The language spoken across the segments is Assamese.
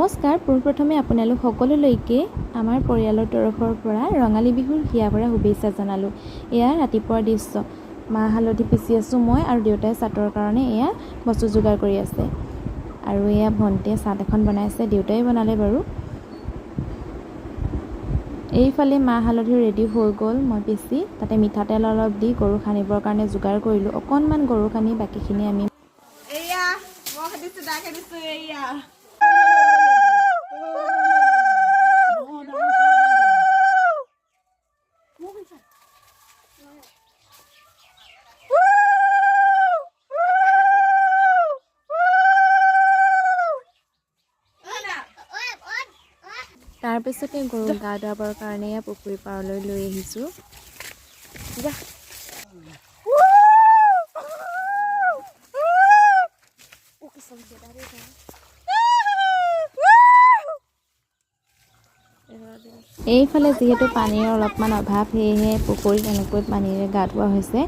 নমস্কাৰ, পোনপ্ৰথমে আপোনালোক সকলোলৈকে আমাৰ পৰিয়ালৰ তৰফৰ পৰা ৰঙালী বিহুৰ হিয়াভৰা শুভেচ্ছা জনালোঁ। এয়া ৰাতিপুৱাৰ দৃশ্য। মাহ হালধি পিচি আছোঁ মই আৰু দেউতাই চাটৰ কাৰণে এয়া বস্তু যোগাৰ কৰি আছে। আৰু এয়া ভণ্টিয়ে চাট এখন বনাইছে, দেউতাই বনালে বাৰু। এইফালে মাহ হালধি ৰেডি হৈ গ'ল, মই পিচি তাতে মিঠাতেল অলপ দি গৰু সানিবৰ কাৰণে যোগাৰ কৰিলোঁ। অকণমান গৰু সানি বাকীখিনি আমি তাৰপিছতে গৰু গা ধুৱাবৰ কাৰণে পুখুৰী পাৰলৈ লৈ আহিছোঁ। এইফালে যিহেতু পানীৰ অলপমান অভাৱ, সেয়েহে পুখুৰীত এনেকৈ পানীৰে গা ধোৱা হৈছে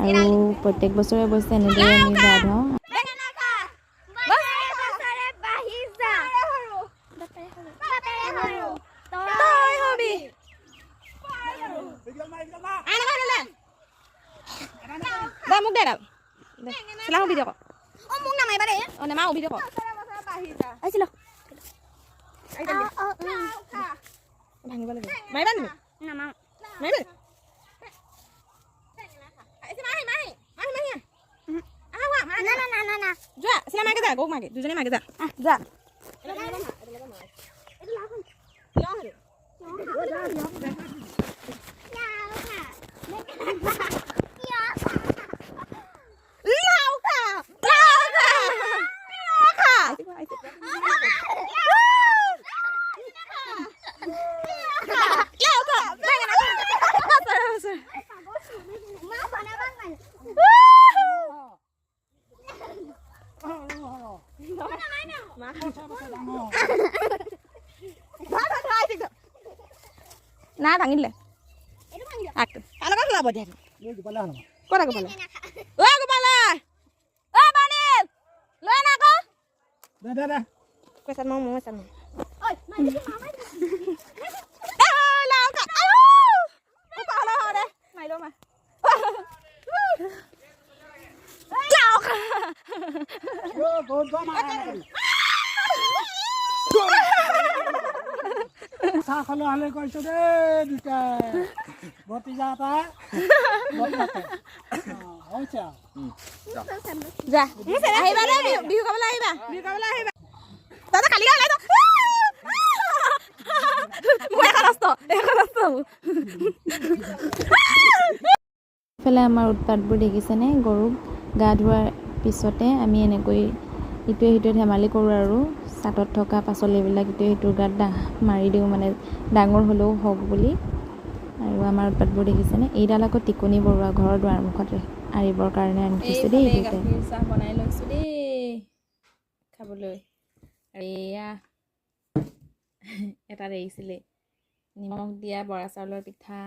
আৰু প্ৰত্যেক বছৰে অৱশ্যে এনেদৰে আমি গা ধুৱাওঁ। ভাঙিব লাগিব মাৰিবা নেকি? নামাৰো মাৰিবা যোৱা চিলা মাকে যা, গৌক মাকে দুজনে মাকে যা যা। না ভাঙিলে চাহ খালো হালে কৈছো দে দুটা ভতিজা এটা হৈছে যা আহিবা দে বিহু খাবলৈ আহিবা, বিহু খাবলৈ আহিবা। দাদা কালি ওলাই যা এইফালে আমাৰ উৎপাতবোৰ দেখিছেনে? গৰুক গা ধোৱাৰ পিছতে আমি এনেকৈ ইটোৱে সিটোৱে ধেমালি কৰোঁ আৰু চাটত থকা পাচলিবিলাক ইটোৱে সিটোৰ গাত মাৰি দিওঁ, মানে ডাঙৰ হ'লেও হওক বুলি। আৰু আমাৰ উৎপাতবোৰ দেখিছেনে? এইডাল আকৌ টিকনি বৰুৱা ঘৰৰ দুৱাৰমুখত আৰিবৰ কাৰণে আনি থৈছে দেই। গাখীৰ চাহ বনাই লৈছোঁ দেই খাবলৈ। আৰু এয়া এটা দেখিছিলে নিমখ দিয়া বৰা চাউলৰ পিঠা,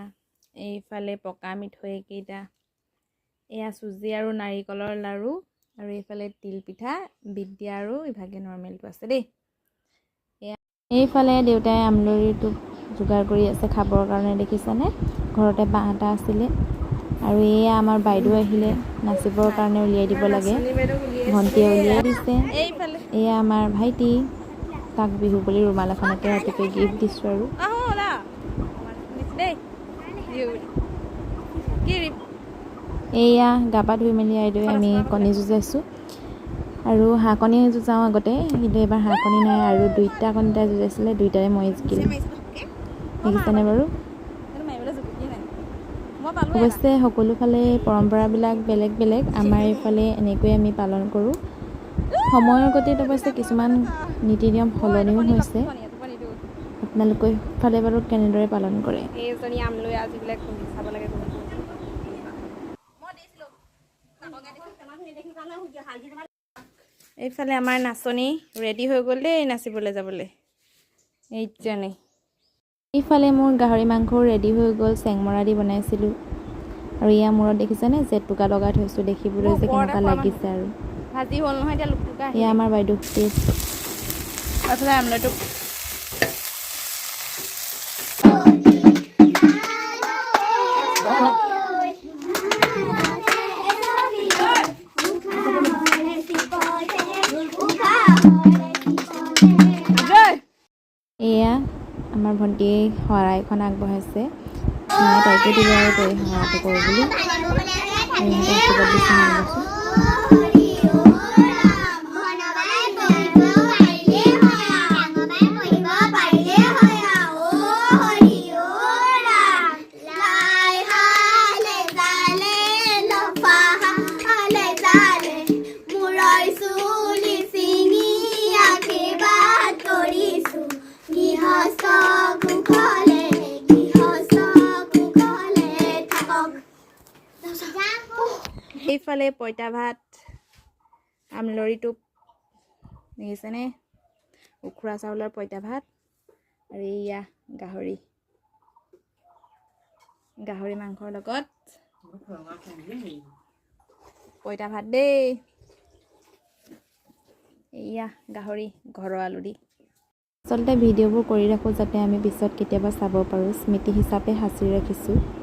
এইফালে পকা মিঠৈকেইটা, এয়া চুজি আৰু নাৰিকলৰ লাড়ু, আৰু এইফালে তিল পিঠা বিট দিয়া, আৰু ইভাগে নৰ্মেলটো আছে দেই। এইফালে দেউতাই আমলৰিটো যোগাৰ কৰি আছে খাবৰ কাৰণে, দেখিছেনে? ঘৰতে বাঁহ এটা আছিলে। আৰু এয়া আমাৰ বাইদেউ আহিলে নাচিবৰ কাৰণে উলিয়াই দিব লাগে, ভণ্টিয়ে উলিয়াই দিছে। এয়া আমাৰ ভাইটি, তাক বিহু বুলি ৰুমাল এখনকে ৰাতিকৈ গিফ্ট দিছোঁ। আৰু এয়া গা পা ধুই মেলি আইদেউ আমি কণী যুঁজাইছোঁ। আৰু হাঁহ কণী যুঁজাওঁ আগতে, কিন্তু এইবাৰ হাঁহ কণী নাই, আৰু দুইটা কণীটা যুঁজাইছিলে, দুইটাৰে মই জিকিলোঁ। দেখিছেনে বাৰু? অৱশ্যে সকলো ফালে পৰম্পৰাবিলাক বেলেগ বেলেগ, আমাৰ এইফালে এনেকৈ আমি পালন কৰোঁ। সময়ৰ গতিত অৱশ্যে কিছুমান নীতি নিয়ম সলনিও হৈছে। আপোনালোকৰ ফালে বাৰু কেনেদৰে পালন কৰে? এইফালে আমাৰ নাচনী ৰেডি হৈ গ'ল দেই নাচিবলৈ যাবলৈ। এইজনী এইফালে মোৰ গাহৰি মাংসও ৰেডি হৈ গ'ল, চেংমৰা দি বনাইছিলোঁ। আৰু ইয়া মূৰত দেখিছেনে জেতুকা লগাই থৈছোঁ, দেখিবলৈ যে কেনেকুৱা লাগিছে। আৰু ভাজি হ'ল নহয়, এতিয়া লুকুকা। এয়া আমাৰ বাইদেউ টেষ্ট এইফালে আমলৈটো এয়া আমাৰ ভণ্টিয়ে শৰাইখন আগবঢ়াইছে মায়ে তাইকে দিলে আৰু তই শৰাইটো কৰ বুলি আৰু ইহঁতে আশীৰ্বাদ দিছে মন এইফালে পইতা ভাত আমলৰি টোপ দেখিছেনে উখুৰা চাউলৰ পইতা ভাত আৰু এয়া গাহৰি মাংসৰ লগত পইতা ভাত দেই এয়া গাহৰি ঘৰৰ আলু দি আচলতে ভিডিঅ'বোৰ কৰি ৰাখোঁ যাতে আমি পিছত কেতিয়াবা চাব পাৰোঁ স্মৃতি হিচাপে সাঁচি ৰাখিছোঁ